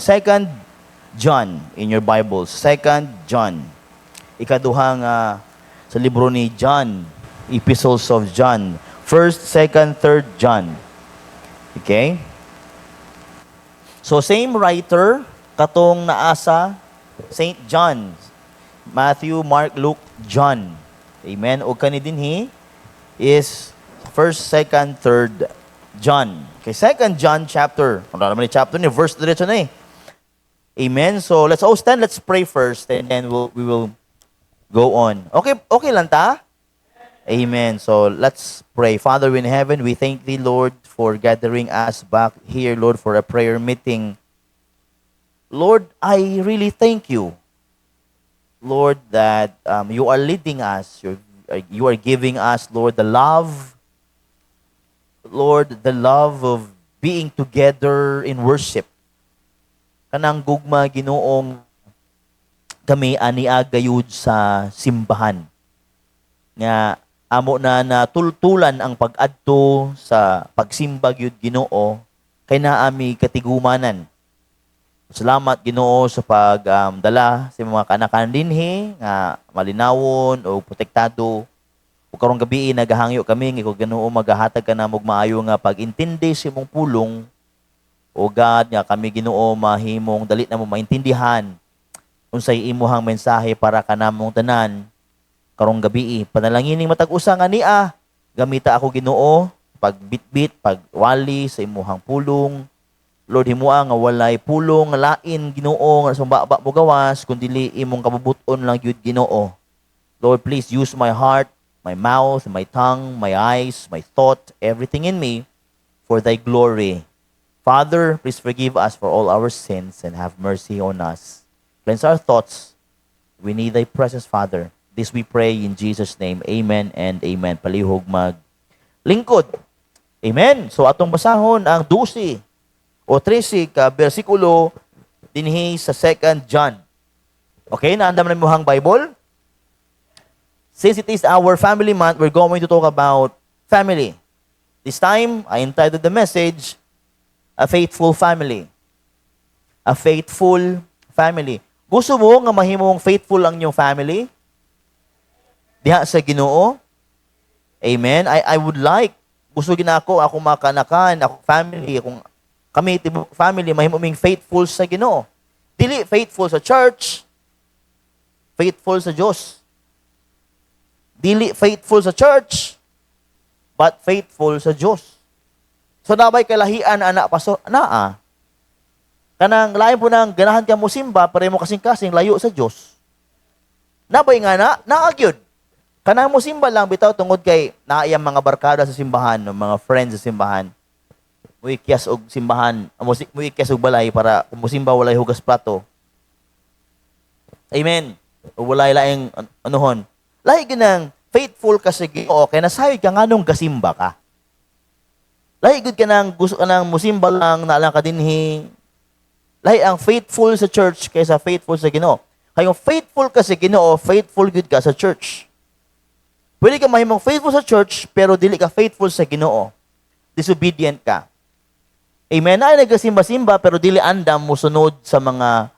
Second John in your Bibles. Second John. Ikaduhang sa libro ni John, Epistles of John. First, second, third John. Okay? So same writer katong naasa Saint John. Matthew, Mark, Luke, John. Amen. O kani dinhi is first, second, third John. Okay, second John chapter. Ano naman ni chapter ni verse diretso na eh. Amen. So let's all stand, let's pray first and then we will go on. Okay lang ta? Amen. So let's pray. Father in heaven, we thank thee, Lord, for gathering us back here, Lord, for a prayer meeting. Lord, I really thank you, Lord, that you are leading us. You are giving us, Lord, the love, Lord, the love of being together in worship. Kanang gugma Ginoong kami aniag gayud sa simbahan. Nga amo na tultulan ang pag-adto sa pagsimba gyud Ginoo kay naami katigumanan. Salamat Ginoo sa pagdala sa mga kanakan dinhi nga malinawon o protektado. Ug karong gabi nagahangyo kami nga Ginoo magahatag ka na og maayo nga pag-intindi sa imong pulong. O God, nga kami Ginoo mahimong dali na mo maintindihan unsay imuhang mensahe para kanamong tanan karong gabi. Panalangin matag-usa nga niya, gamita ako Ginoo pagbitbit, pagwali sa imuhang pulong. Lord, himua nga walay pulong nga lain Ginoo nga sumbaba mo gawas kundi imong kabubuton lang gyud Ginoo. Lord, please use my heart, my mouth, my tongue, my eyes, my thought, everything in me for thy glory. Father, please forgive us for all our sins and have mercy on us. Cleanse our thoughts. We need thy presence, Father. This we pray in Jesus' name. Amen and amen. Palihog lingkod. Amen. So atong basahon ang 12 o 13 ka bersikulo dinhi sa 2 John. Okay, naandam na mo hang Bible? Since it is our family month, we're going to talk about family. This time, I entitled the message, A Faithful Family. A faithful family. Gusto mo nga mahimong faithful ang inyong family? Diha sa Ginoo? Amen. I would like, gusto ginako ako makanakan, ako family, kami tibok family, mahimong faithful sa Ginoo. Dili faithful sa church, faithful sa Diyos. Dili faithful sa church, but faithful sa Diyos. So nabay kalahian anak paso naa. Kanang lain po nang ganahan ka mo simba para mo kasing-kasing layo sa Dios. Nabay nga naagyod. Kanang mo simba lang bitaw tungod kay naayang mga barkada sa simbahan, mga friends sa simbahan. Muikyas og simbahan, muikyas og balay para kung musimba walay hugas plato. Amen. O walay laing anuhon. Lahi ginang faithful ka sa Ginoo kay nasayod ka nganong gasimba ka. Lahi gud ka nang gusto ka nang musimba lang na lang ka dinhi. Lahi ang faithful sa church kaysa faithful sa Ginoo. Kay yung faithful ka sa Ginoo, faithful gud ka sa church. Pwede ka mahimong faithful sa church pero dili ka faithful sa Ginoo. Disobedient ka. Amen. Ay nagasimba-simba pero dili andam mo sunod sa mga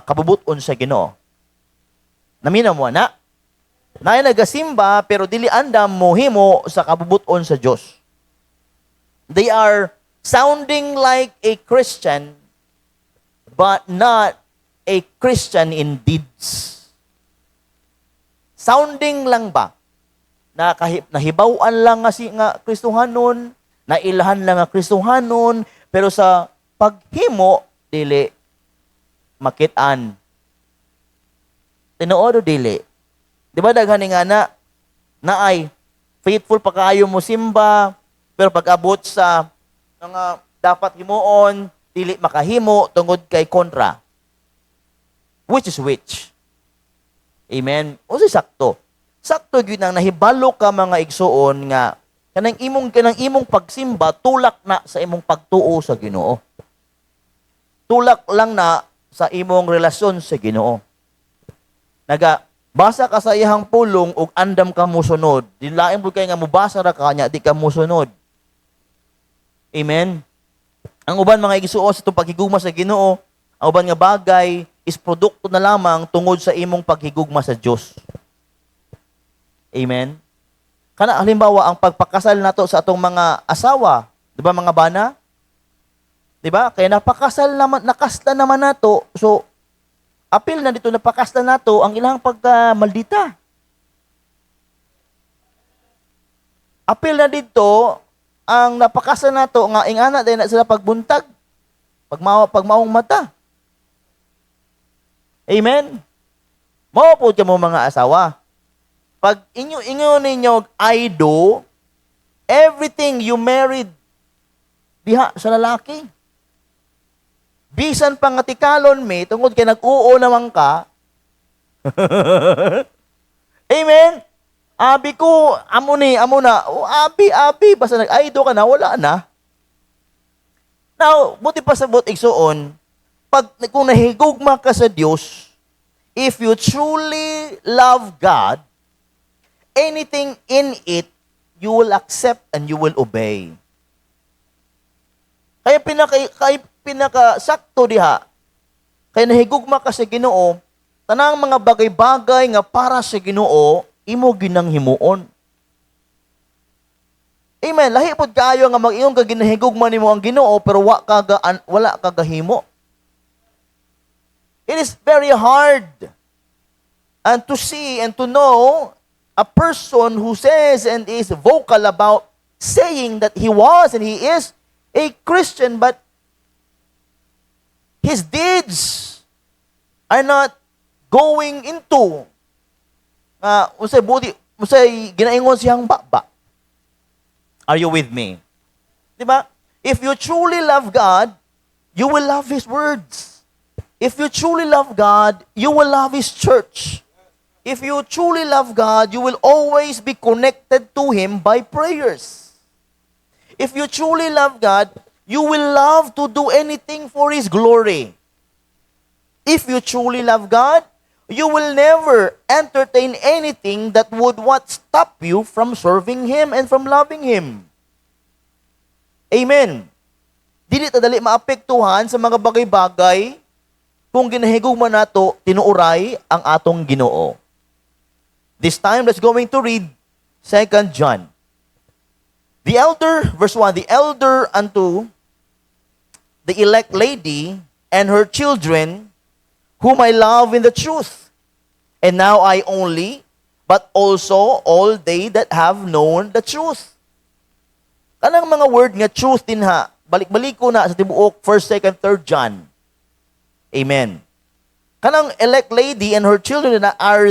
kabubuton sa Ginoo. Namina mo na? Na nagasimba pero dili andam mo himo sa kabubuton sa Dios. They are sounding like a Christian, but not a Christian in deeds. Sounding lang ba? Nahibawan lang nga Kristohanon, nailahan lang nga Kristohanon, pero sa paghimo, dili makitaan. Tinuod o dili? Di ba daghani nga na ay faithful pa kaayo mo simba, pero pag-abot sa mga dapat himuon, dili makahimo tungod kay kontra. Which is which? Amen. Unsay sakto? Sakto gyud nang nahibalo ka mga igsuon nga kanang imong pagsimba tulak na sa imong pagtuo sa Ginoo. Tulak lang na sa imong relasyon sa Ginoo. Basa ka sa iyang pulong ug andam ka musunod. Dilain pud kay nga mubasa ra ka nya di ka musunod. Amen. Ang uban mga igsuon sa itong paghigugma sa Ginoo, ang uban nga bagay is produkto na lamang tungod sa imong paghigugma sa Dios. Amen? Kana halimbawa ang pagpakasal nato sa atong mga asawa, di ba mga bana? Di ba? Kaya napakasal naman, nakasla naman nato. So, apil na dito, napakasla nato ang ilang pagmaldita. Apil na dito, ang napakasla nato nga ingana din na sila pagbuntag, pagmaong mata. Amen? Mao po mo mga asawa. Pag inyo ninyo idol, everything you married diha sa lalaki. Bisan pang atikalon me, tungod kay nag-uo naman ka. Amen? Abi ko, amo na. O, abi, basta nag-idol ka na, wala na. Now, buti pa sa igsuon, kung nahigugma ka sa Diyos, if you truly love God, anything in it, you will accept and you will obey. Kaya pinaka-sakto diha, kaya nahigugma ka sa Ginoo, tanang mga bagay-bagay nga para sa Ginoo, imo ginang himuon. Amen. Lahi pod kaayo nga mag-ingon ka ginahigugma nimo ang Ginoo pero wala ka gahimo. It is very hard and to see and to know a person who says and is vocal about saying that he was and he is a Christian, but his deeds are not going into usay ginaingon siyang baba. Are you with me? Diba? If you truly love God, you will love His words. If you truly love God, you will love His church. If you truly love God, you will always be connected to Him by prayers. If you truly love God, you will love to do anything for His glory. If you truly love God, you will never entertain anything that would stop you from serving Him and from loving Him. Amen. Dili ta dali maapektuhan sa mga bagay-bagay kung ginahigugma nato tinuoray ang atong Ginoo. This time, let's going to read 2 John. The elder, verse 1, the elder unto the elect lady and her children, whom I love in the truth. And now I only, but also all they that have known the truth. Kanang mga word nga truth din ha, balik-balik ko na sa tibuok 1st, 2nd, 3rd John. Amen. Kanang elect lady and her children na are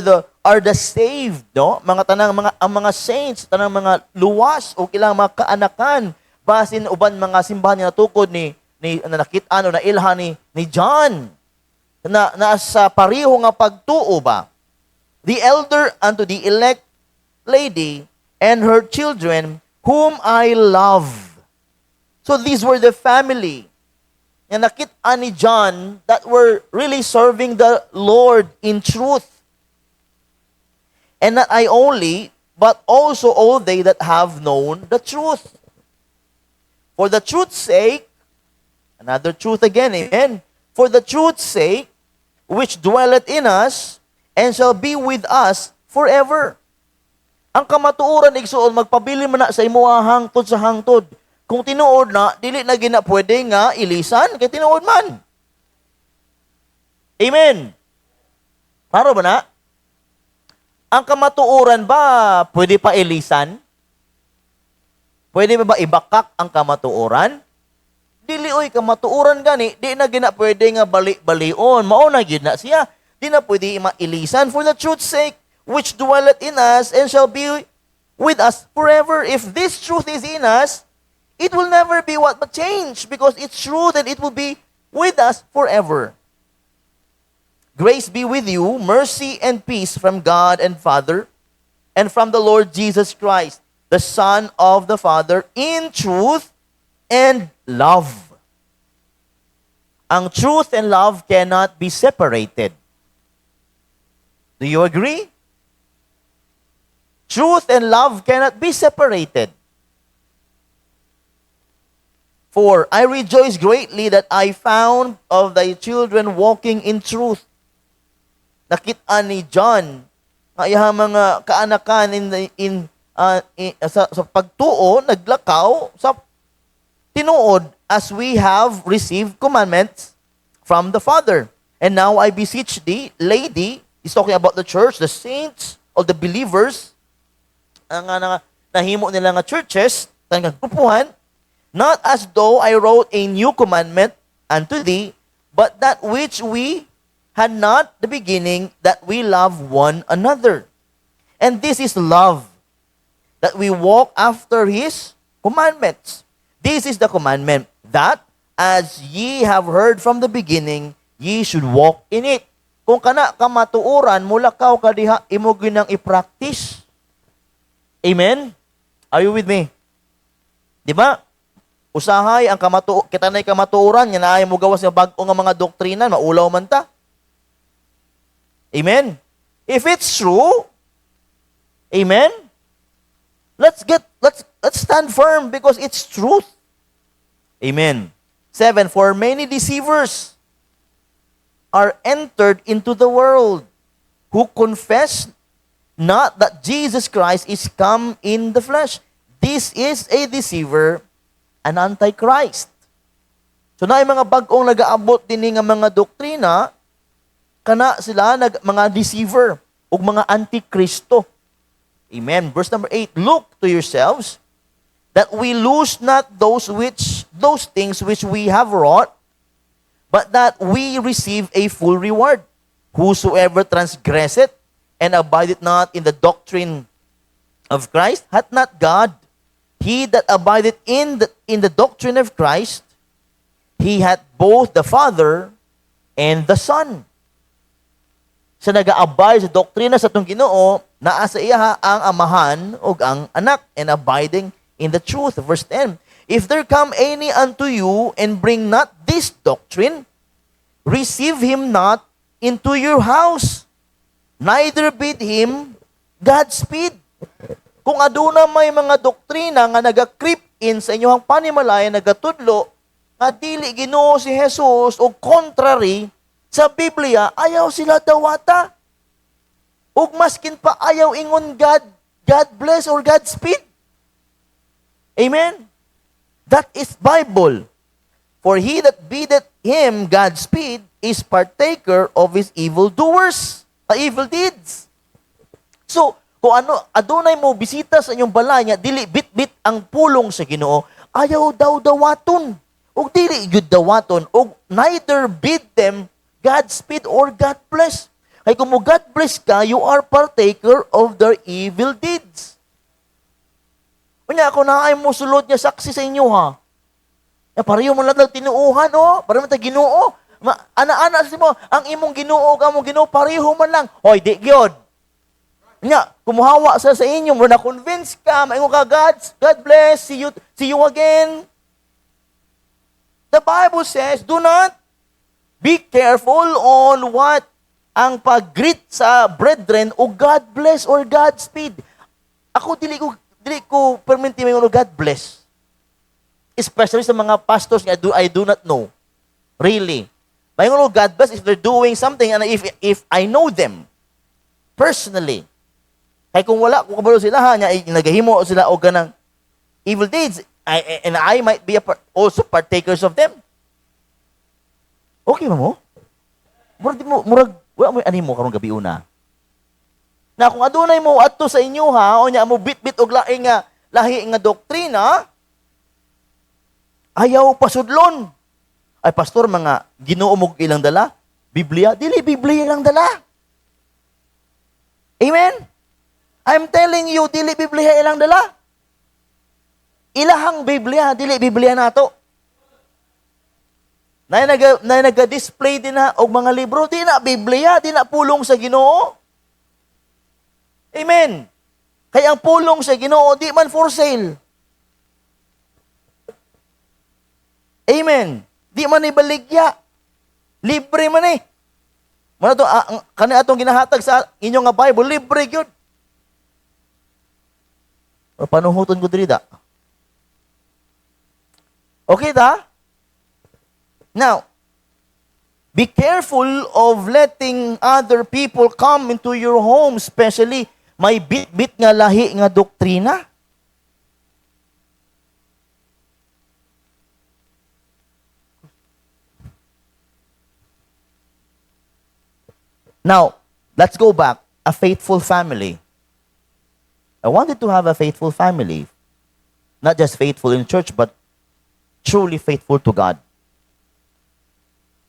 the saved, no? Ang mga saints, tanang mga luwas o kilang mga kaanakan basin uban mga simbahan nga tukod ni nakit-ano na ilhan ni John na nasa pariho nga pagtuo ba. The elder unto the elect lady and her children whom I love. So these were the family na nakita ni John that were really serving the Lord in truth. And not I only, but also all they that have known the truth. For the truth's sake, another truth again, amen. For the truth's sake, which dwelleth in us, and shall be with us forever. Ang kamatuoran igsuon magpabili man na sa imuha hangtod sa hangtod. Kung tinuod na, dili na gina pwede nga ilisan kay tinuod man. Amen. Paro ba na? Ang kamatuoran ba pwede pa ilisan? Pwede ba ibakak ang kamatuoran? Dili oy kamatuoran gani, di na gina pwede nga bali-balion. Mao na gid na siya. Di na pwede mailisan for the truth's sake, which dwelleth in us and shall be with us forever. If this truth is in us, it will never be but change, because it's truth and it will be with us forever. Grace be with you, mercy and peace from God and Father, and from the Lord Jesus Christ, the Son of the Father, in truth and love. Ang truth and love cannot be separated. Do you agree? Truth and love cannot be separated. 4, I rejoice greatly that I found of thy children walking in truth. Nakita ni John nga iyang mga kaanakan sa pagtuo, naglakaw sa tinuod as we have received commandments from the Father. And now I beseech thee, lady, he's talking about the church, the saints, all the believers, ang nahimo nila nga churches, tangang grupuhan, not as though I wrote a new commandment unto thee, but that which we had not the beginning, that we love one another. And this is love, that we walk after His commandments. This is the commandment, that as ye have heard from the beginning, ye should walk in it. Kung kana kamatuoran, mulakaw ka diha, imo ginang i-practice. Amen? Are you with me? Di ba? Usahay ang kita na'y kamatuoran, yan na ay mo gawas ng bago nga mga doktrina, maulaw man ta. Amen? If it's true, amen? Let's stand firm because it's truth. Amen. 7, for many deceivers are entered into the world, who confess not that Jesus Christ is come in the flesh. This is a deceiver, an antichrist. So na mga bagong nagaabot din nga mga doktrina, kana sila mga deceiver o mga antikristo. Amen. Verse number 8, look to yourselves that we lose not those things which we have wrought, but that we receive a full reward. Whosoever transgresseth and abideth not in the doctrine of Christ, hath not God. He that abideth in the doctrine of Christ, he hath both the Father and the Son. Sa nag-aabide sa doktrina sa itong Ginoo, naa sa iya ang amahan o ang anak, and abiding in the truth. Verse 10, if there come any unto you and bring not this doctrine, receive him not into your house, neither bid him Godspeed. Kung aduna may mga doktrina nga naga-creep in sa inyong panimalaya, nagatudlo, nga dili Ginoo si Jesus o contrary sa Biblia, ayaw sila dawata. Ug maskin pa ayaw ingon God bless or Godspeed. Amen? That is Bible. For he that biddeth him Godspeed is partaker of his evil deeds. So, kung adunay mo bisita sa inyong balanya, dili bit-bit ang pulong sa Ginoo, ayaw daw dawaton. Ug dili gyud dawaton, ug neither bid them Godspeed or God bless. Kay kung mo God bless ka, you are partaker of their evil deeds. Kunya, ako na ay mo sulod niya saksi sa inyo, ha? Pareho mo lang tinuuhan, pareho mo tayo Ginoo. Ana-ana sa mo, ang imong Ginoo, kamong Ginoo, pareho man lang. Hoy, di gyud. Kunya, kumuhawa sa inyo, mo na-convince ka, maingon ka, God bless, see you again. The Bible says, do not be careful on what ang pag-greet sa brethren o God bless or Godspeed. Ako dili ko perminti may God bless. Especially sa mga pastors I do not know. Really. May God bless if they're doing something and if I know them personally. Kaya kung kabalo sila nagahimo sila og ganang evil deeds, I might be also partakers of them. Okay mo? Wala mo animo karong gabi una. Na kung adunay mo adto sa inyo o nya mo bit-bit og lahi nga doktrina, ayaw pasudlon. Ay pastor, mga Ginoo mo ilang dala? Biblia? Dili Biblia ilang dala. Amen? I'm telling you, dili Biblia ilang dala. Ilahang Biblia, dili Biblia nato. Na nag-display din na og mga libro, di na Biblia, di na pulong sa Ginoo. Amen. Kaya ang pulong sa Ginoo di man for sale. Amen. Di man ibaligya. Libre man eh. Mano to kani atong ginahatag sa inyo nga Bible, libre gyud. Panuhuton ko diri da. Okay ta? Now, be careful of letting other people come into your home, especially may bit-bit nga lahi nga doktrina. Now, let's go back. A faithful family. I wanted to have a faithful family. Not just faithful in church, but truly faithful to God.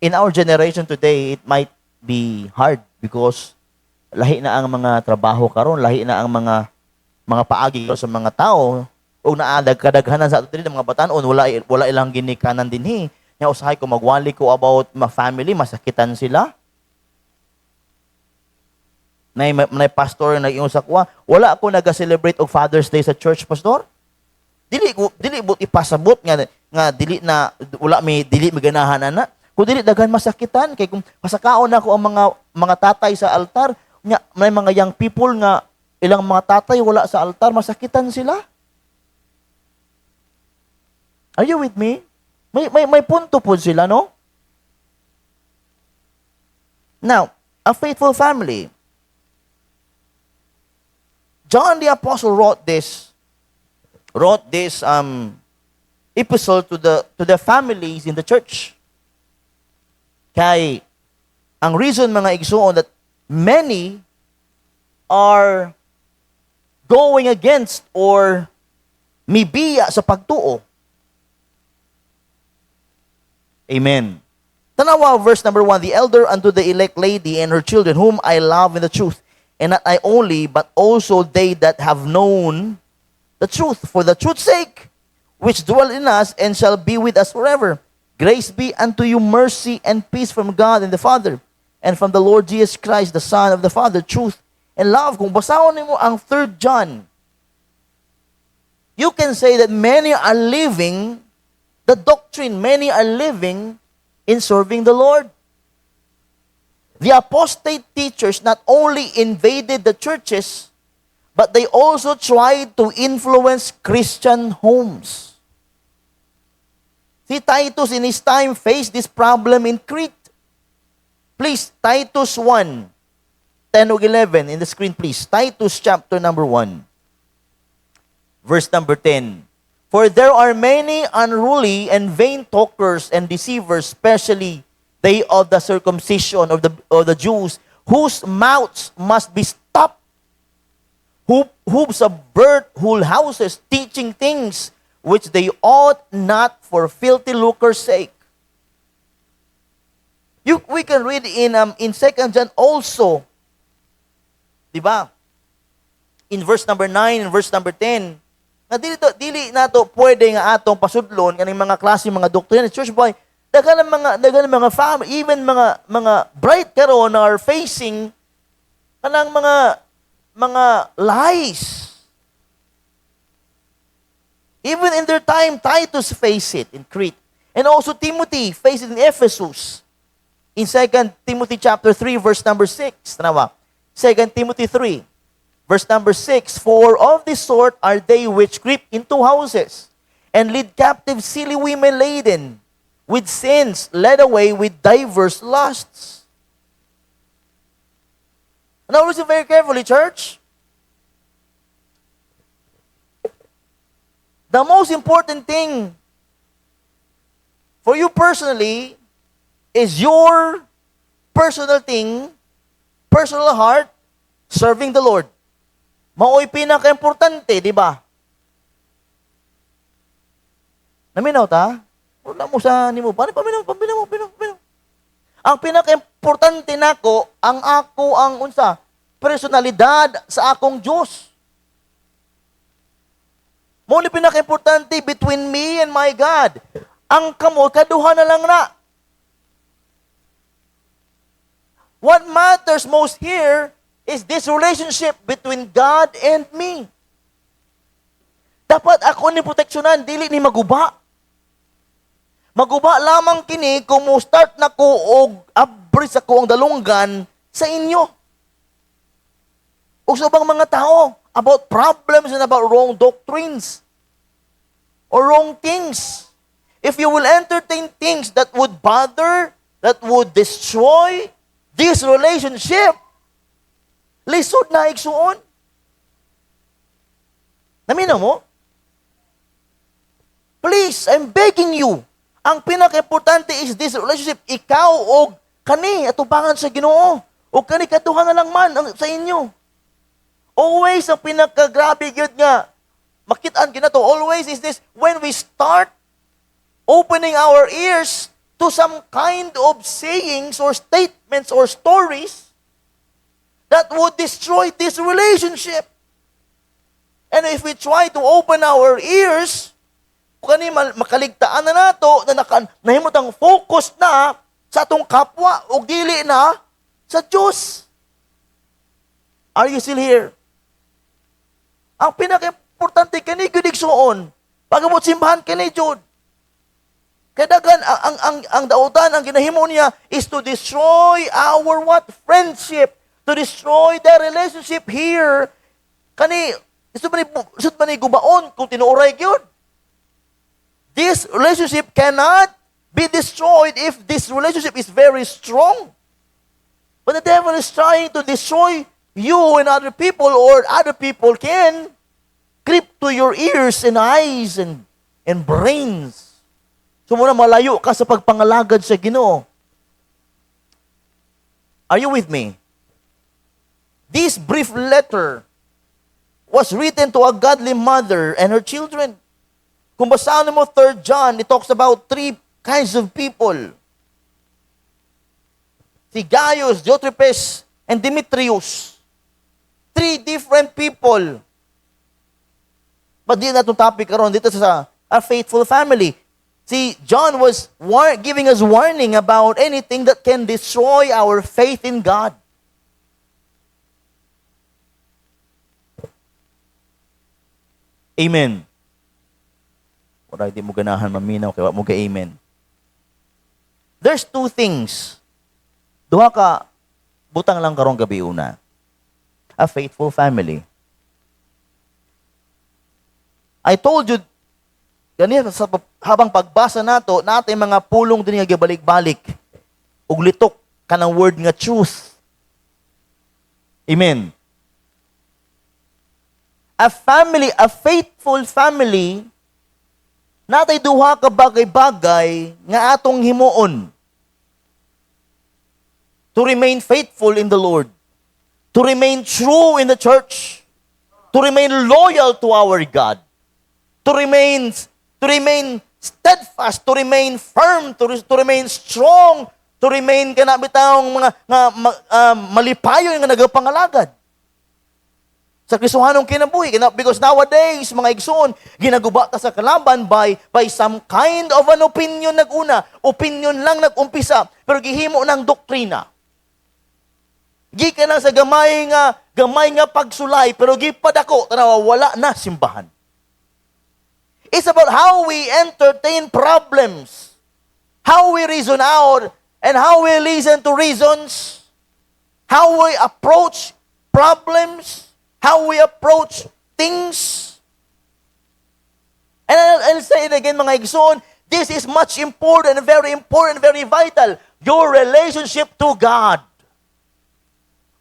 In our generation today, it might be hard because lahi na ang mga trabaho karon, lahi na ang mga paagi sa mga tao. O naadag kadaghanan sa ato diri mga batan-on, wala ilang ginikanan dinhi. Nya usahay ko magwali ko about ma family, masakitan sila. Nay pastor na ingon sa kuha, wala ako naga-celebrate og Father's Day sa church, pastor. Dili but ipasabot nga dili na wala dili ganahan ana. Kung dili daghan masakitan kay kung pasakaon ako ang mga tatay sa altar, nya may mga young people nga ilang mga tatay wala sa altar, masakitan sila. Are you with me? May punto po sila, no? Now, a faithful family. John the Apostle wrote this epistle to the families in the church. Kay ang reason mga igsoon that many are going against or mibiya sa pagtuo. Amen. Tanawa verse number 1, the elder unto the elect lady and her children whom I love in the truth. And not I only, but also they that have known the truth, for the truth's sake, which dwell in us and shall be with us forever. Grace be unto you, mercy and peace from God and the Father, and from the Lord Jesus Christ, the Son of the Father, truth and love. Kung basahon mo ang 3 John, you can say that many are living the doctrine, many are living in serving the Lord. The apostate teachers not only invaded the churches, but they also tried to influence Christian homes. See, Titus in his time faced this problem in Crete. Please, Titus 1, 10 or 11 in the screen, please. Titus chapter number 1, verse number 10. For there are many unruly and vain talkers and deceivers, especially they of the circumcision of the Jews, whose mouths must be stopped, who subvert whole houses, teaching things which they ought not for filthy lucre's sake. We can read in 2 John also, diba? In verse number 9 and verse number 10, na dili nato pwede nga atong pasudlon kaning mga klase mga doktrina church boy. Dagan mga family, even mga bright karon are facing kanang mga lies. Even in their time, Titus faced it in Crete. And also Timothy faced it in Ephesus. In 2 Timothy chapter 3, verse number 6. Tanawa. 2 Timothy 3, verse number 6. For of this sort are they which creep into houses, and lead captive silly women laden with sins, led away with diverse lusts. Now listen very carefully, church. The most important thing for you personally is your personal thing, personal heart, serving the Lord. Mao'y pinaka-importante, di ba? Naminaw ta? Wala mo sa nimo. Paano paminaw? Ang pinaka-importante nako, ang unsa, personalidad sa akong Diyos. Mo ni pinaka-importante between me and my God. Ang kamo, kaduha na lang na. What matters most here is this relationship between God and me. Dapat ako ni proteksyonan, dili ni maguba. Maguba lamang kini kung mo start na ko og abri sa ko ang dalunggan sa inyo. O sa bang mga tao about problems and about wrong doctrines or wrong things. if you will entertain things that would bother, that would destroy this relationship, lisod na igsuon. Naminaw mo? Please, I'm begging you. Ang pinaka-importante is this relationship. Ikaw o kani, atubangan sa Ginoo. O kani, kaduha na lang man sa inyo. Always, ang pinaka-grabe yun nga, makitaan kinato, always is this, when we start opening our ears to some kind of sayings or statements or stories that would destroy this relationship. And if we try to open our ears, kani makaligtaan na nato na nahimutang focus na sa atong kapwa o dili na sa Diyos. Are you still here? Ang pinaka-importante kani gyud igsuon, pagabot simbahan kani jud. Kaya dagan ang dautan ang ginahimo niya is to destroy our what? Friendship, to destroy the relationship here. Kani isud man ni gubaon kung tinuoray gyud. This relationship cannot be destroyed if this relationship is very strong. But the devil is trying to destroy you and other people, or other people can creep to your ears and eyes and brains. So muna malayo ka sa pagpangalagad sa Ginoo. Are you with me? This brief letter was written to a godly mother and her children. Kung basahin mo 3 John, it talks about 3 kinds of people. Si Gaius, Diotrephes, and Demetrius. 3 different people. But di na itong topic karon dito sa a faithful family. Si John was giving us warning about anything that can destroy our faith in God. Amen. Wala, di mo ganahan maminaw, kaya mo ka-amen. There's 2 things. Duha ka, butang lang karong gabi una. A faithful family. I told you, ganyan, habang pagbasa nato mga pulong din nga gibalik-balik, ug litok ka ng word nga truth. Amen. A family, a faithful family, natay duha ka bagay-bagay nga atong himuon. To remain faithful in the Lord. To remain true in the church. To remain loyal to our God. To remain steadfast, to remain firm, to remain strong, to remain kanabitang mga malipayo nga nagapangalagad. Sa Kristohanong kinabuhi. Because nowadays, mga igsoon, ginaguba ta sa kalaban by some kind of an opinion naguna. Opinion lang nagumpisa, pero gihimo ng doktrina. Gikan lang sa gamay nga pagsulay, pero gipadako, tanawa, wala na simbahan. It's about how we entertain problems, how we reason out, and how we listen to reasons, how we approach problems, how we approach things. And I'll say it again, mga igsoon, this is much important, very vital. Your relationship to God.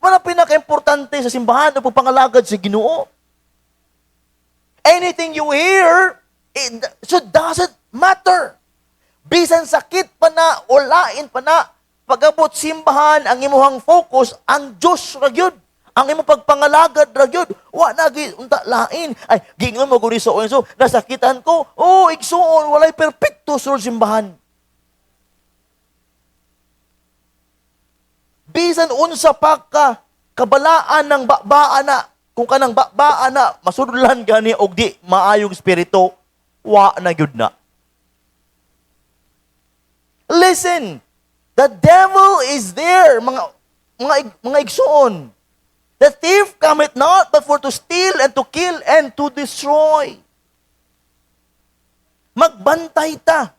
Wala pinaka-importante sa simbahan o pagpangalagad sa Ginoo. Anything you hear, doesn't matter. Bisan sakit pa na, o lain pa na, pag-abot simbahan, ang imuhang focus, ang Diyos ragyod. Ang imong pagpangalagad ragyod. Wa na unta lain. Ay, gingon mo guni so nasakitan ko. Oh, igsuon walay perpekto sa simbahan. Bisan unsa pa ka kabalaan ng bakbaan na, kung kanang bakbaan na masudlan gani og di maayong espiritu, wa na gyud na. Listen, the devil is there, mga igsuon. The thief cometh not but for to steal and to kill and to destroy. Magbantay ta.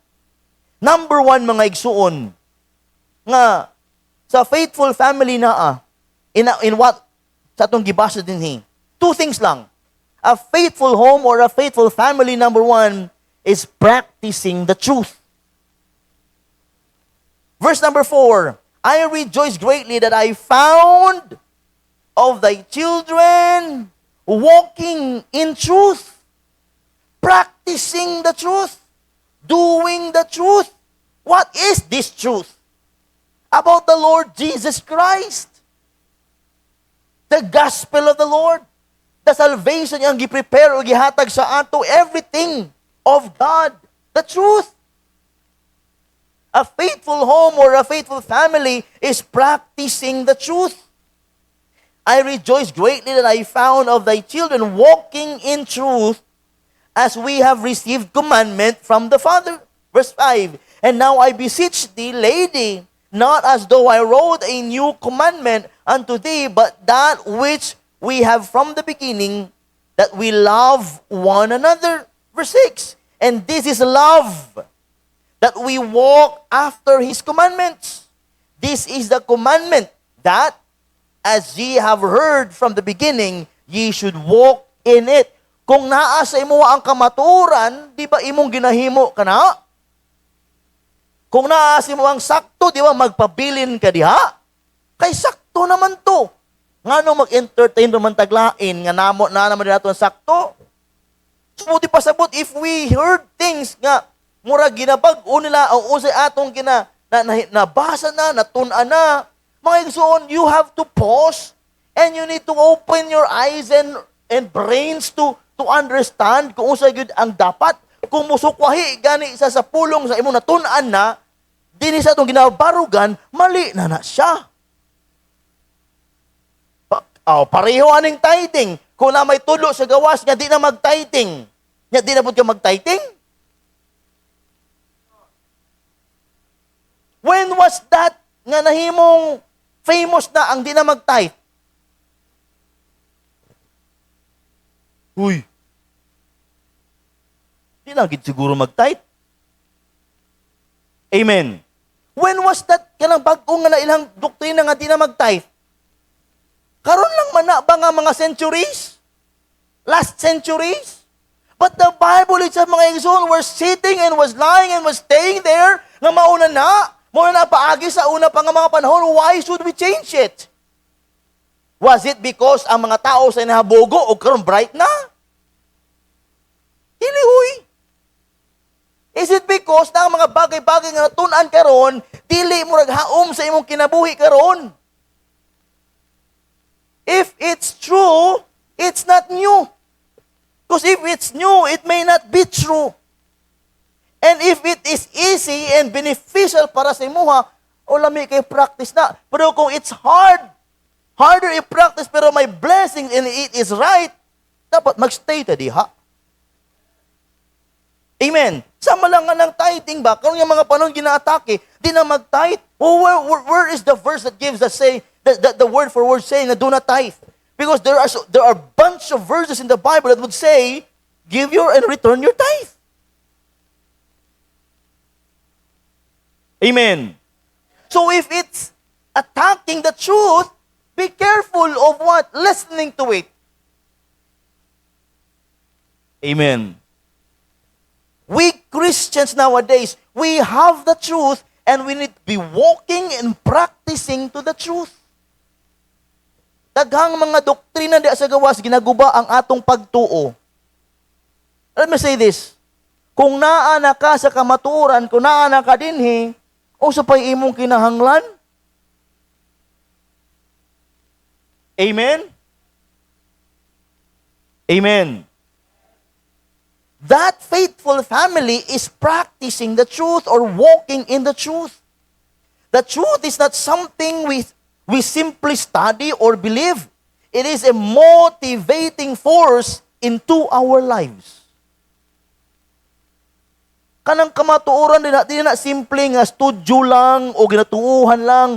Number 1, mga igsuon, nga sa faithful family na in what sa atong gibasa dinhi. 2 things lang. A faithful home or a faithful family, number 1, is practicing the truth. Verse number 4, I rejoice greatly that I found of thy children walking in truth, practicing the truth, doing the truth. What is this truth? About the Lord Jesus Christ. The gospel of the Lord. The salvation niyang giprepare o gihatag sa ato, everything of God. The truth. A faithful home or a faithful family is practicing the truth. I rejoice greatly that I found of thy children walking in truth, as we have received commandment from the Father. Verse 5, and now I beseech thee, lady, not as though I wrote a new commandment unto thee, but that which we have from the beginning, that we love one another. Verse 6, and this is love, that we walk after his commandments. This is the commandment, that as ye have heard from the beginning, ye should walk in it. Kung naa sa imo ang kamaturan, di ba imong ginahimo ka na? Kung naa sa imo ang sakto, di ba magpabilin ka diha? Kay sakto naman to. Ngano mag-entertain naman taglain, nga namo na naman nato ang sakto? Sumuti pasabot, if we heard things nga, mura ginabag-o nila, ang usay atong nabasa na, natun-an na, mga igsoon, you have to pause and you need to open your eyes and brains to understand kung usay gyud ang dapat. Kung musukwahi gani isa sa pulong sa imong natun-an na, dinhi sa atong ginabarugan, mali na siya. Pareho aning tithing. Kung na may tulo sa gawas, nga di na mag-tithing. Nga di na pud ka mag-tithing? When was that nga nahimong famous na ang di na mag-tithe? Uy. Di na gid siguro mag-tithe. Amen. When was that kanang bag-o nga na ilang doktrina nga di na mag-tithe? Karon lang man na ba nga mga centuries? Last centuries? But the Bible, it's sa mga igsoon were sitting and was lying and was staying there nga mauna na. Mauna na paagi sa una pa nga mga panahon. Why should we change it? Was it because ang mga tao sa nahabogo o karon bright na? Dili huy. Is it because na ang mga bagay-bagay nga natun-an karon dili mo naghaom sa imong kinabuhi karon? If it's true, it's not new. Because if it's new, it may not be true. And if it is easy and beneficial para sa imuha, o lami kay practice na. Pero kung it's harder i-practice, pero may blessing and it is right, dapat magstay ta diha. Amen. Sama lang nga ng tithing ba? Kung yung mga panahon gina-atake, di na mag-tithe. Oh, where is the verse that gives us say, the word for word saying na do not tithe? Because there are a bunch of verses in the Bible that would say, give your and return your tithe. Amen. So if it's attacking the truth, be careful of what? Listening to it. Amen. We Christians nowadays, we have the truth and we need to be walking and practicing to the truth. Daghang mga doktrina di sa gawas, ginaguba ang atong pagtuo. Let me say this. Kung naa na ka sa kamaturan, kung naa na ka dinhi, o sa pay imong kinahanglan? Amen? Amen. That faithful family is practicing the truth or walking in the truth. The truth is not something we simply study or believe. It is a motivating force into our lives. Kanang kamatuoran din na simple nga studio lang o ginatuuhan lang.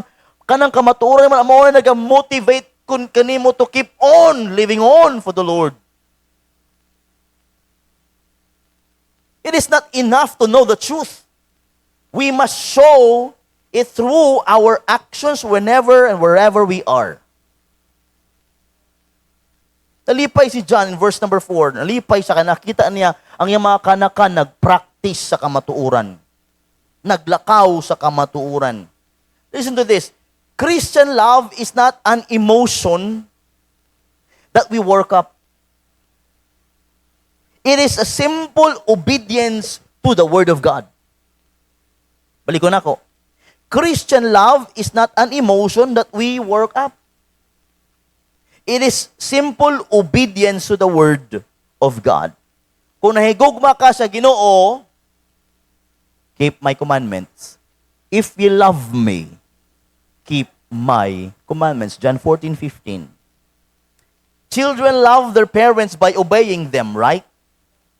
Kanang kamatuoran man amo na nag-motivate kun kanimo to keep on living on for the Lord. It is not enough to know the truth. We must show it through our actions whenever and wherever we are. Nalipay si John in verse number 4. Nalipay siya, nakita niya ang iyang mga kanakan nag-practice sa kamatuuran. Naglakaw sa kamatuuran. Listen to this. Christian love is not an emotion that we work up. It is a simple obedience to the Word of God. Balik ko na ako. Christian love is not an emotion that we work up. It is simple obedience to the Word of God. Kung nahigugma ka sa Ginoo, keep my commandments. If you love me, keep my commandments. John 14:15. Children love their parents by obeying them, right?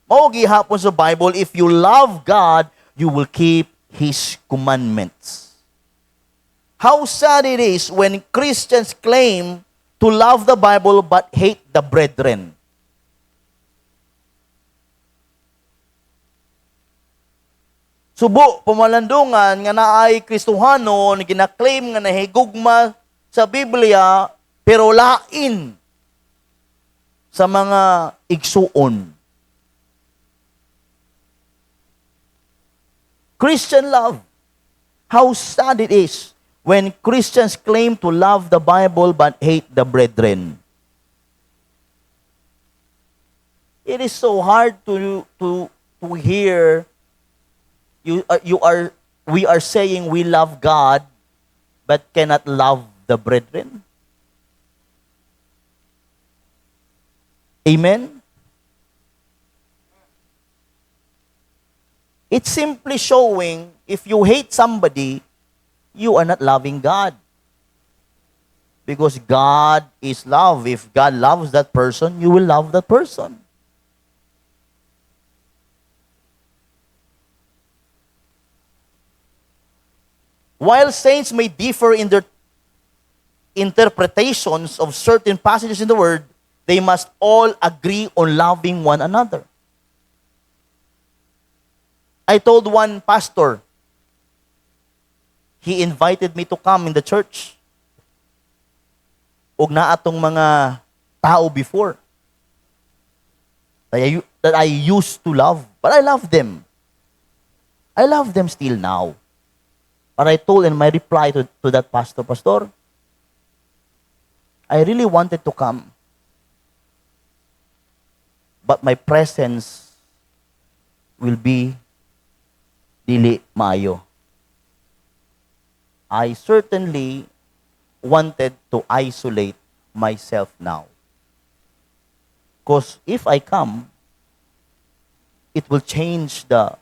Mao gihapon sa Bible, if you love God, you will keep His commandments. How sad it is when Christians claim to love the Bible but hate the brethren. Subo, pumalandungan nga naay Kristohano na ginaklaim nga nahigugma sa Biblia pero lain sa mga igsuon. Christian love. How sad it is when Christians claim to love the Bible but hate the brethren. It is so hard to hear we are saying we love God but cannot love the brethren. Amen? It's simply showing if you hate somebody, you are not loving God. Because God is love. If God loves that person, you will love that person. While saints may differ in their interpretations of certain passages in the Word, they must all agree on loving one another. I told one pastor, he invited me to come in the church. Ug na atong mga tao before that I used to love, but I love them. I love them still now. But I told in my reply to that pastor, Pastor, I really wanted to come, but my presence will be dili maayo. I certainly wanted to isolate myself now. Because if I come, it will change the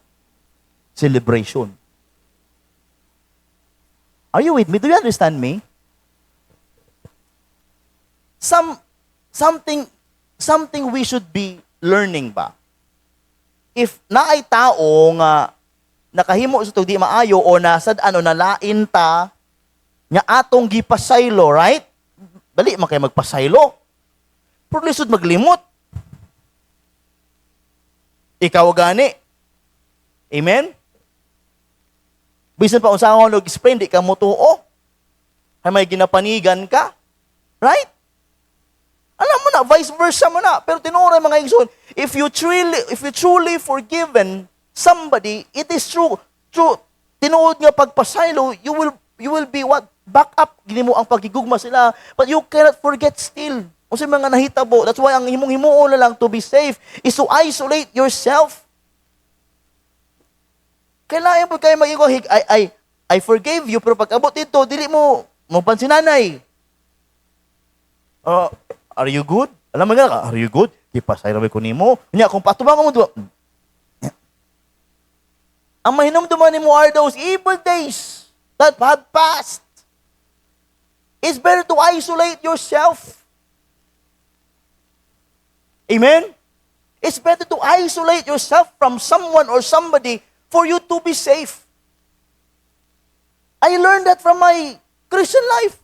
celebration. Are you with me? Do you understand me? Something we should be learning ba? If naay tao nga nakahimo sa di maayo o nasad nalain ta nga atong gipasaylo, right? Dali man kay magpasaylo. Pero lisod maglimot. Ikaw gani. Amen? Bisan pa unsahon og explain di ka mo tuo. Hay may ginapanigan ka. Right? Alam mo na, vice versa mo na. Pero tinuray mga igsoon, if you truly forgiven somebody, it is true. Tinuod nga pagpasaylo, you will be what? Back up. Gini mo ang pagigugma sila. But you cannot forget still. O sa mga nahitabo. That's why ang himong-himuon na lang to be safe is to isolate yourself. Kailangan po kayo mag-ingo, I forgave you, pero pag abot dito, dili mo pansinanay. Are you good? Alam mo nga, are you good? Kipasay ramay ko nimo. Nya kung patubang mo duwa. Ang mahinumduman nimo are those evil days that have passed. It's better to isolate yourself. Amen? It's better to isolate yourself from someone or somebody for you to be safe. I learned that from my Christian life.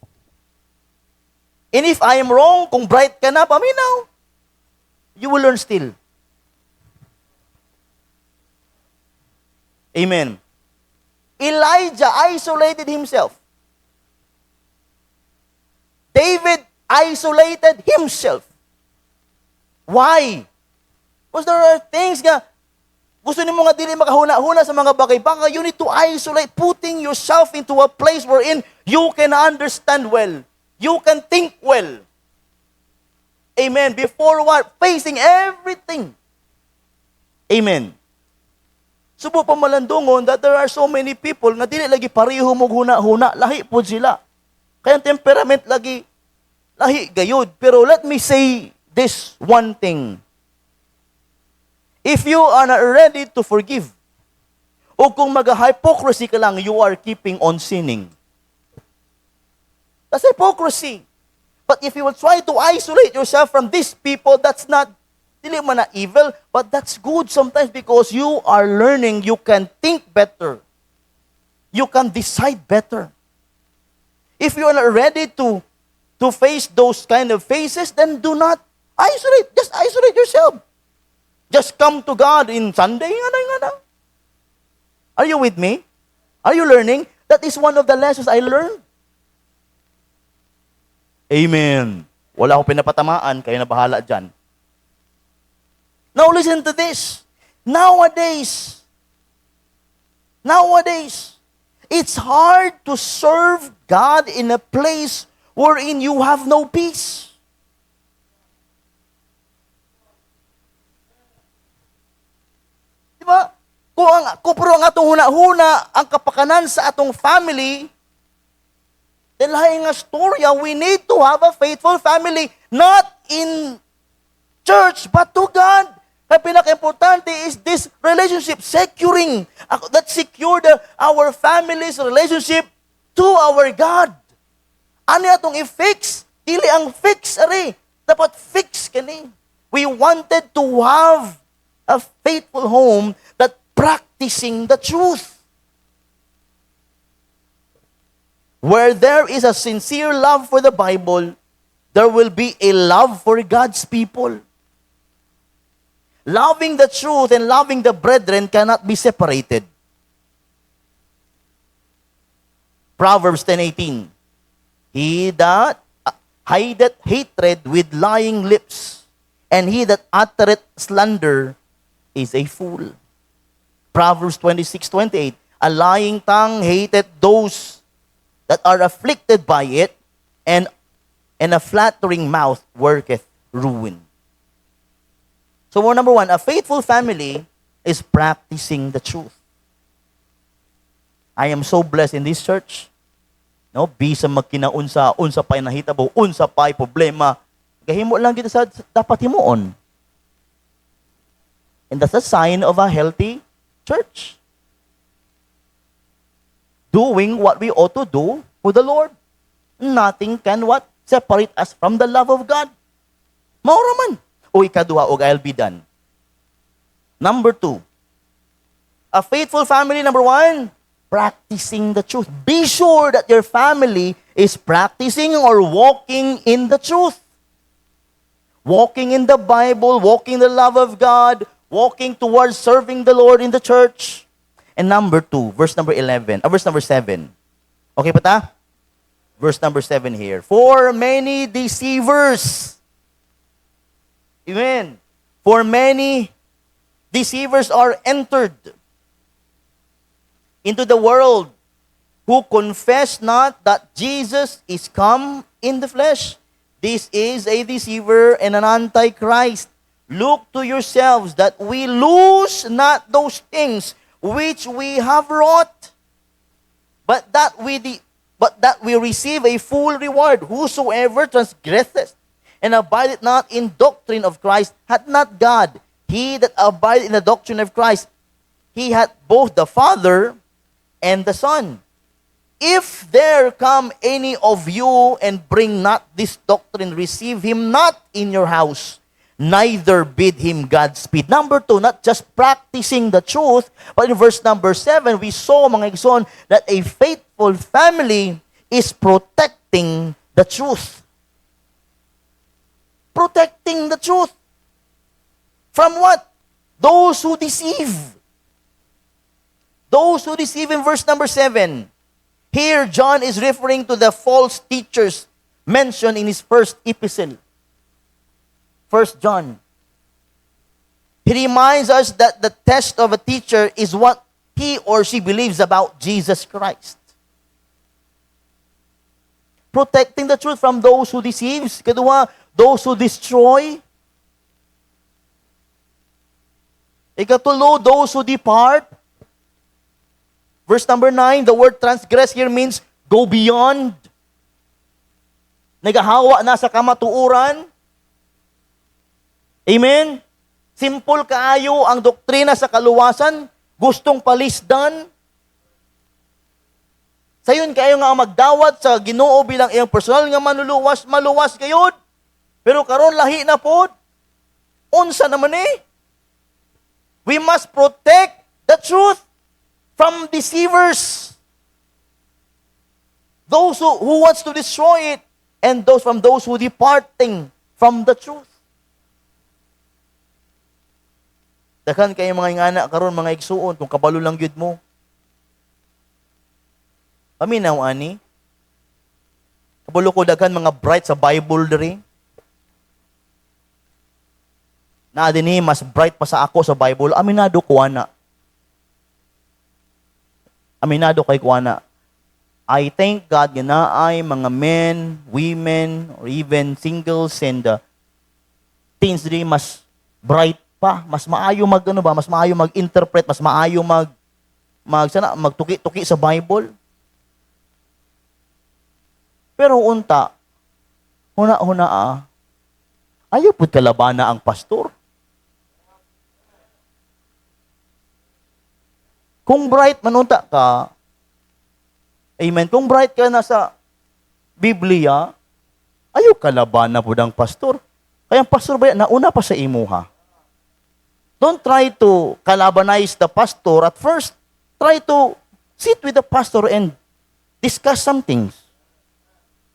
And if I am wrong, kung bright ka na, paminaw, you will learn still. Amen. Elijah isolated himself. David isolated himself. Why? Because there are things nga, gusto nimo nga dili makahuna-huna sa mga bagay-bagay, you need to isolate, putting yourself into a place wherein you can understand well. You can think well. Amen. Before what? Facing everything. Amen. Subo pa malandungon that there are so many people nga dili lagi pareho mo huna-huna, lahi po sila. Kaya ang temperament lagi, lahi gayud. Pero let me say this one thing. If you are not ready to forgive, o kung mag-hypocrisy ka lang, you are keeping on sinning. That's hypocrisy. But if you will try to isolate yourself from these people, that's not, dili man na evil, but that's good sometimes because you are learning, you can think better. You can decide better. If you are not ready to face those kind of faces, then do not isolate. Just isolate yourself. Just come to God in Sunday. Are you with me? Are you learning? That is one of the lessons I learned. Amen. Wala akong pinapatamaan, kayo na bahala dyan. Now listen to this. Nowadays, it's hard to serve God in a place wherein you have no peace. Diba? Kung pero ang atong huna-huna, ang kapakanan sa atong family, dahil nga storya, we need to have a faithful family, not in church, but to God. Ang pinaka-importante is this relationship, securing, that secure our family's relationship to our God. Ano atong i-fix? Dili ang fix, ari. Dapat fix kani. We wanted to have a faithful home that practicing the truth. Where there is a sincere love for the Bible, there will be a love for God's people. Loving the truth and loving the brethren cannot be separated. Proverbs 10:18. He that hideth hatred with lying lips, and he that uttereth slander is a fool. Proverbs 26:28. A lying tongue hateth those that are afflicted by it, and a flattering mouth worketh ruin. So number one, a faithful family is practicing the truth. I am so blessed in this church. No, bisa magkinaunsa, unsa pay nahitabo, unsa pay problema, gahimo lang kita sa dapat himuon. And that's a sign of a healthy church. Doing what we ought to do for the Lord. Nothing can what? Separate us from the love of God. Maura man. O ikaduha, og I'll be done. Number 2. A faithful family, number 1, practicing the truth. Be sure that your family is practicing or walking in the truth. Walking in the Bible, walking the love of God, walking towards serving the Lord in the church. And number 2, verse number 7. Okay pa ta? Verse number 7 here. For many deceivers. Amen. For many deceivers are entered into the world who confess not that Jesus is come in the flesh. This is a deceiver and an antichrist. Look to yourselves that we lose not those things which we have wrought, but that we receive a full reward. Whosoever transgresseth and abideth not in doctrine of Christ hath not God. He that abideth in the doctrine of Christ, he hath both the Father and the Son. If there come any of you and bring not this doctrine, receive him not in your house, neither bid him Godspeed. Number 2, not just practicing the truth, but in verse number 7, we saw, mga igsoon, that a faithful family is protecting the truth. Protecting the truth. From what? Those who deceive. Those who deceive in verse number 7. Here, John is referring to the false teachers mentioned in his first epistle. 1 John. He reminds us that the test of a teacher is what he or she believes about Jesus Christ. Protecting the truth from those who deceives. Kedua, those who destroy. Ikatulo, those who depart. Verse number 9, the word transgress here means go beyond. Nagahawa na sa kamatuuran. Amen? Simple kaayo ang doktrina sa kaluwasan, gustong palisdan. Sayon kayo nga magdawat sa Ginoo bilang iyang personal nga manuluwas, maluwas kayod. Pero karon lahi na pod. Unsa naman eh? We must protect the truth from deceivers. Those who wants to destroy it, and those who departing from the truth. Dakan kayo mga ingana karon mga igsuon kung kabalo lang gyud mo. Paminaw ani. Kabalo ko daghan mga bright sa Bible diri. Na dinhi mas bright pa sa ako sa Bible. Aminado ko ana. Aminado kay kuana. I thank God nga naay mga men, women, or even singles and teens diri mas bright pa, mas maayo mas maayo mag-interpret, mas maayo magtuki-tuki sa Bible. Pero unta, huna-huna ayaw pud kalabana ang pastor. Kung bright manunta ka, amen, kung bright ka na sa Biblia, ayaw kalaban na po ng pastor. Kaya ang pastor ba, nauna pa sa imuha. Don't try to kalabanize the pastor at first. Try to sit with the pastor and discuss some things.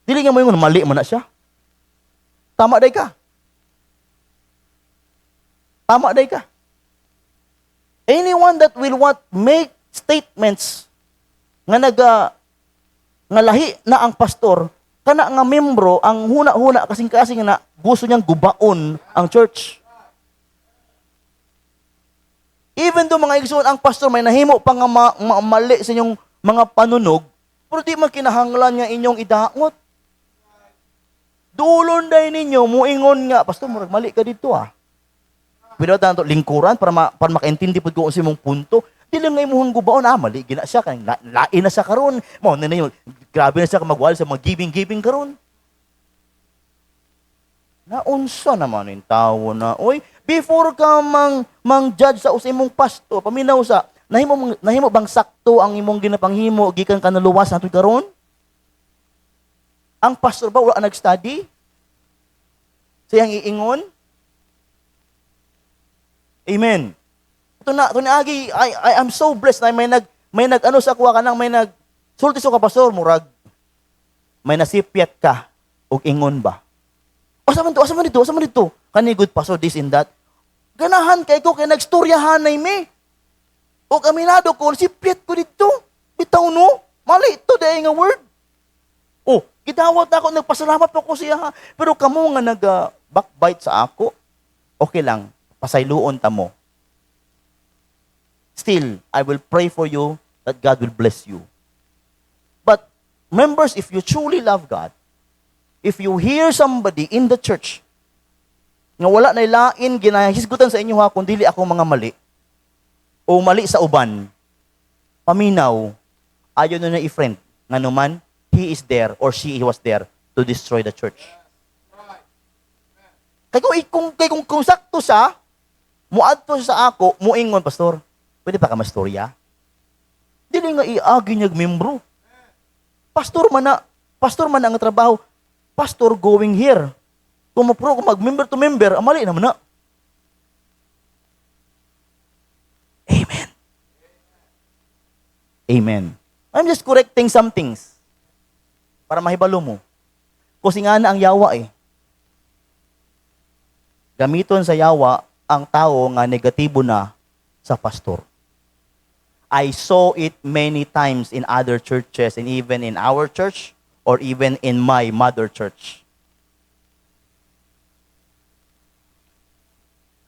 Dili nga mo yung mali mo na siya. Tama day ka. Tama day ka. Anyone that will make statements nga nga lahi na ang pastor, kana nga membro, ang huna-huna kasing-kasing na gusto niyang gubaon ang church. Even though mga igsoon, ang pastor may nahimo pa nga mali sa inyong mga panunog, pero di man kinahanglan nga inyong idaot. Dulon day ninyo, muingon nga, pastor, mali ka dito Pero tanto lingkuran para makaintindi pud ko sa imong punto. Dili nga imong gubaon mali gina siya kay lain na sa karon. Mao na yun. Grabe na siya magwal sa mga giving karon. Naunsa naman yung tao na, oy, before ka mang-judge sa imong pastor, paminaw sa, nahimo bang sakto ang imong ginapanghimo gikan kanaluwas nato karon? Ang pastor ba wala nag-study? Siyang iingon? Amen. Ito na agi, I am so blessed na may nag ano sa kuha kanang may sulti so ka pastor murag may nasipyat ka og ingon ba. Asa man dito. Kani good pastor this and that. Ganahan kay ko kay nagstoryahan nay me. Og aminado ko sipyat ko dito. Bitaw no, mali ito day nga word. Oh, gidawat ako nagpasalamat pa ko siya pero kamo nga backbite sa ako. Okay lang. Pasayloon ta mo. Still, I will pray for you that God will bless you. But, members, if you truly love God, if you hear somebody in the church nga wala na ilain, ginahisgutan sa inyo kung dili ako mga mali, o mali sa uban, paminaw, ayaw na i-friend, nga naman, he is there or she was there to destroy the church. Kaya kung sakto siya, muadto sa ako, muingon, pastor, pwede pa ka mastorya? Dili nga iagi niyag membro. Pastor man ang trabaho. Pastor going here. Kung mag-member to member, mali naman na. Amen. Amen. I'm just correcting some things para mahibalo mo. Kasi nga na ang yawa Gamiton sa yawa ang tao nga negatibo na sa pastor. I saw it many times in other churches and even in our church or even in my mother church.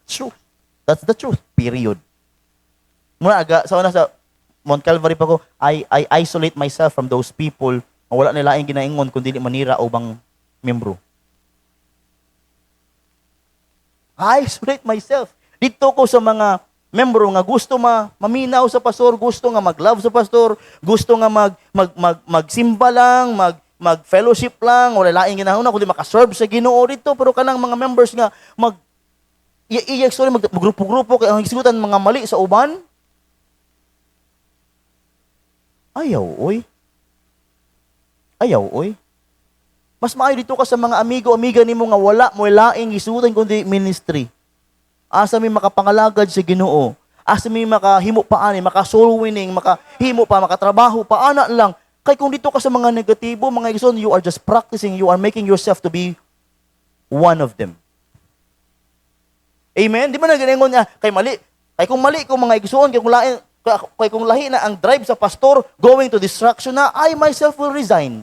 True. That's the truth. Period. Muna aga, sa una sa Mount Calvary pa ko, I isolate myself from those people na wala nila ang ginaingon kundi manira o bang membro. I isolate myself. Dito ko sa mga membro nga gusto maminaw sa pastor, gusto nga mag-love sa pastor, gusto nga magsimba lang, mag-fellowship lang, wala laing ginahuna kundi makaserve sa Ginoo dito, pero kanang mga members nga iyak sorry magrupo-grupo kay ang higsutan mga mali sa uban. Ayaw, oy. Mas maayo dito ka sa mga amigo-amiga nimo nga wala mo laing isutan kundi ministry. Asa mi makapangalagad sa Ginoo. Asa mi makahimo pa ani, maka-soul winning, makahimo pa, makatrabaho pa ana lang. Kay kung dito ka sa mga negatibo, mga igsoon, you are just practicing, you are making yourself to be one of them. Amen? Di ba nagalingon niya, kay mali. Kay kung mali ko mga igsoon, kay kung lahi na ang drive sa pastor, going to destruction na, I myself will resign.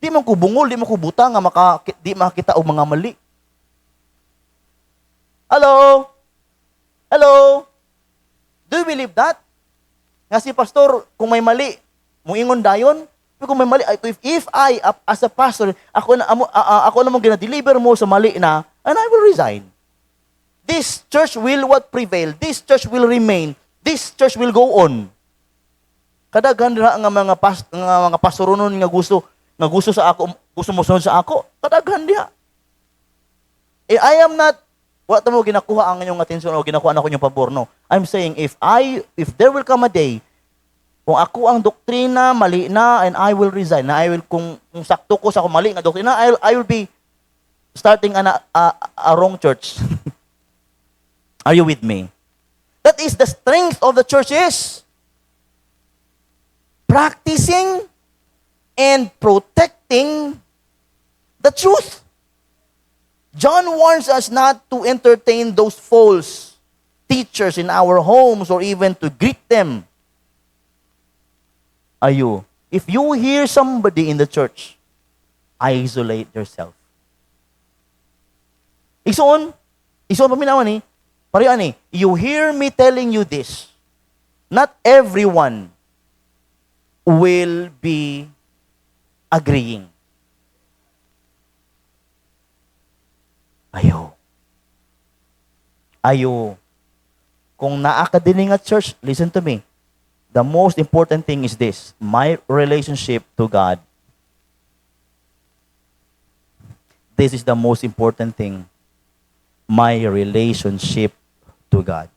Di man ko bungol, di man ko buta nga di makita og mga mali. Hello? Hello? Do you believe that? Nga si pastor, kung may mali, muingon dayon, kung may mali, if I, as a pastor, ako na mong ginadeliver mo sa mali na, and I will resign. This church will what prevail. This church will remain. This church will go on. Kadaghan ra nga mga pastorunon nga gusto sa ako, gusto mo sunod sa ako, kadaghan diha. I am not wala mo ginakuha ang inyong atensyon o ginakuha na ko yung pabor, no. I'm saying, if there will come a day, kung ako ang doktrina, mali na, and I will resign, na kung sakto ko sa mali nga doktrina, I will be starting a wrong church. Are you with me? That is the strength of the church is practicing and protecting the truth. John warns us not to entertain those false teachers in our homes or even to greet them. If you hear somebody in the church, isolate yourself. Igsoon paminawan parian you hear me telling you this, not everyone will be agreeing. Ayaw. Kung naa ka din nga church, listen to me. The most important thing is this, my relationship to God. This is the most important thing, my relationship to God.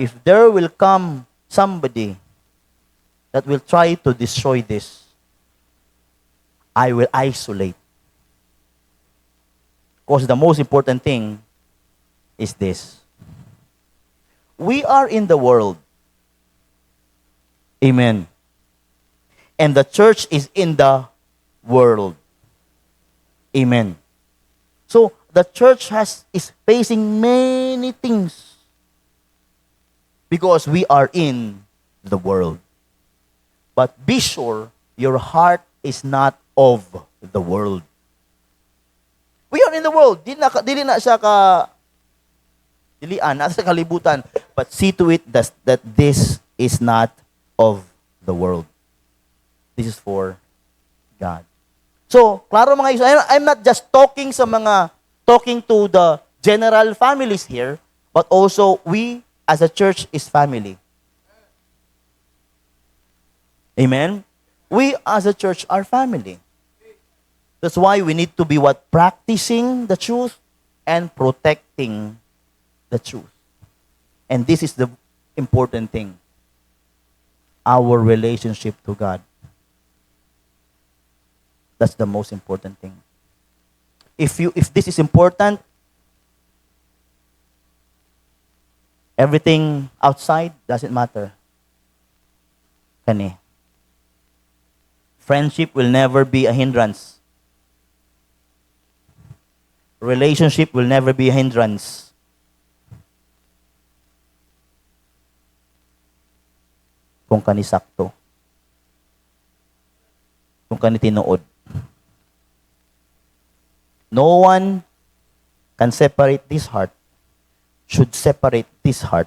If there will come somebody that will try to destroy this, I will isolate. Because the most important thing is this. We are in the world. Amen. And the church is in the world. Amen. So, the church is facing many things because we are in the world. But be sure your heart is not of the world. We are in the world. Dili na siya dilian, nasa kalibutan. But see to it that this is not of the world. This is for God. So, klaro mga iso, I'm not just talking to the general families here, but also we as a church is family. Amen? We as a church are family. That's why we need to be practicing the truth and protecting the truth. And this is the important thing. Our relationship to God. That's the most important thing. If this is important, everything outside doesn't matter. Kani. Friendship will never be a hindrance. Relationship will never be a hindrance. Kung kani sakto. Kung kani tinuod. No one can separate this heart, should separate this heart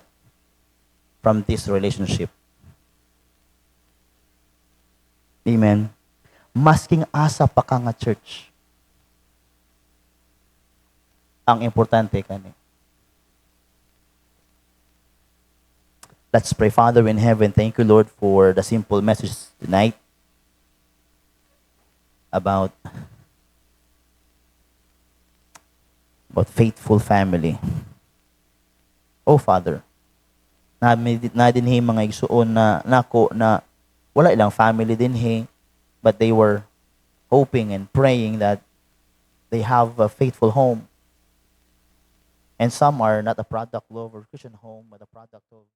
from this relationship. Amen. Masking asa pa ka nga church. Ang importante kani. Let's pray. Father in heaven, thank you, Lord, for the simple message tonight about faithful family. Oh, Father, na din mga igsuon na nako na wala ilang family din but they were hoping and praying that they have a faithful home. And some are not a product of a Christian home, but a product of